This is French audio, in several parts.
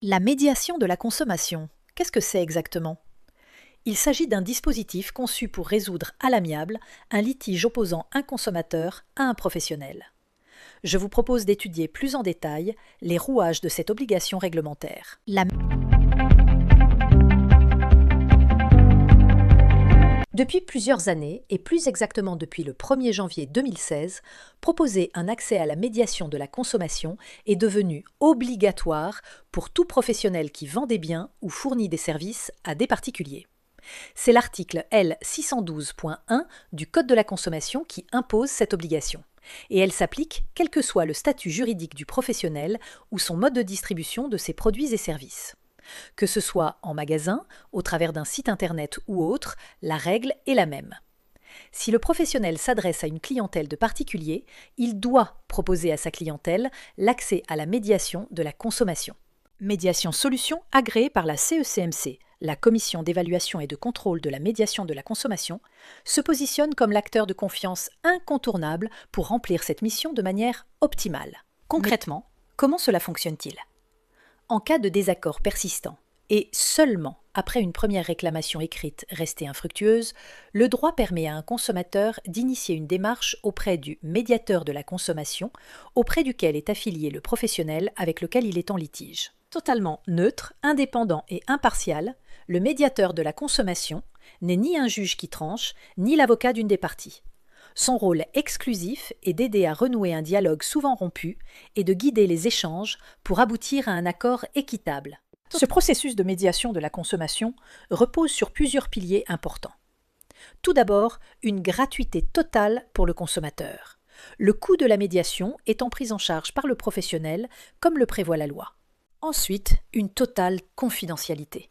La médiation de la consommation, qu'est-ce que c'est exactement? Il s'agit d'un dispositif conçu pour résoudre à l'amiable un litige opposant un consommateur à un professionnel. Je vous propose d'étudier plus en détail les rouages de cette obligation réglementaire. Depuis plusieurs années, et plus exactement depuis le 1er janvier 2016, proposer un accès à la médiation de la consommation est devenu obligatoire pour tout professionnel qui vend des biens ou fournit des services à des particuliers. C'est l'article L612.1 du Code de la consommation qui impose cette obligation. Et elle s'applique quel que soit le statut juridique du professionnel ou son mode de distribution de ses produits et services. Que ce soit en magasin, au travers d'un site internet ou autre, la règle est la même. Si le professionnel s'adresse à une clientèle de particuliers, il doit proposer à sa clientèle l'accès à la médiation de la consommation. Médiation solution agréée par la CECMC, la Commission d'évaluation et de contrôle de la médiation de la consommation, se positionne comme l'acteur de confiance incontournable pour remplir cette mission de manière optimale. Concrètement, comment cela fonctionne-t-il ? En cas de désaccord persistant, et seulement après une première réclamation écrite restée infructueuse, le droit permet à un consommateur d'initier une démarche auprès du médiateur de la consommation, auprès duquel est affilié le professionnel avec lequel il est en litige. Totalement neutre, indépendant et impartial, le médiateur de la consommation n'est ni un juge qui tranche, ni l'avocat d'une des parties. Son rôle exclusif est d'aider à renouer un dialogue souvent rompu et de guider les échanges pour aboutir à un accord équitable. Ce processus de médiation de la consommation repose sur plusieurs piliers importants. Tout d'abord, une gratuité totale pour le consommateur. Le coût de la médiation étant pris en charge par le professionnel comme le prévoit la loi. Ensuite, une totale confidentialité.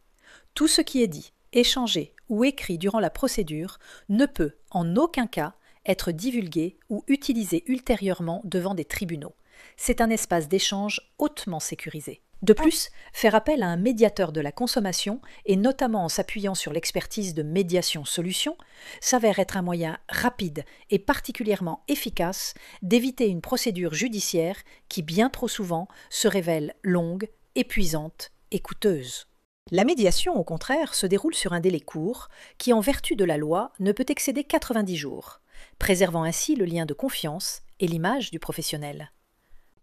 Tout ce qui est dit, échangé ou écrit durant la procédure ne peut, en aucun cas, être divulgué ou utilisé ultérieurement devant des tribunaux. C'est un espace d'échange hautement sécurisé. De plus, faire appel à un médiateur de la consommation, et notamment en s'appuyant sur l'expertise de médiation solution, s'avère être un moyen rapide et particulièrement efficace d'éviter une procédure judiciaire qui bien trop souvent se révèle longue, épuisante et coûteuse. La médiation, au contraire, se déroule sur un délai court qui, en vertu de la loi, ne peut excéder 90 jours, préservant ainsi le lien de confiance et l'image du professionnel.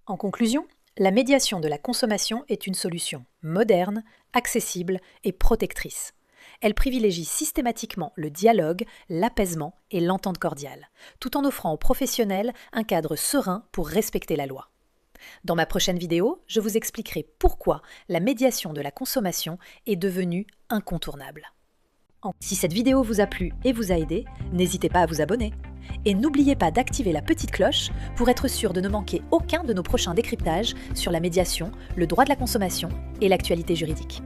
En conclusion, la médiation de la consommation est une solution moderne, accessible et protectrice. Elle privilégie systématiquement le dialogue, l'apaisement et l'entente cordiale, tout en offrant aux professionnels un cadre serein pour respecter la loi. Dans ma prochaine vidéo, je vous expliquerai pourquoi la médiation de la consommation est devenue incontournable. Si cette vidéo vous a plu et vous a aidé, n'hésitez pas à vous abonner. Et n'oubliez pas d'activer la petite cloche pour être sûr de ne manquer aucun de nos prochains décryptages sur la médiation, le droit de la consommation et l'actualité juridique.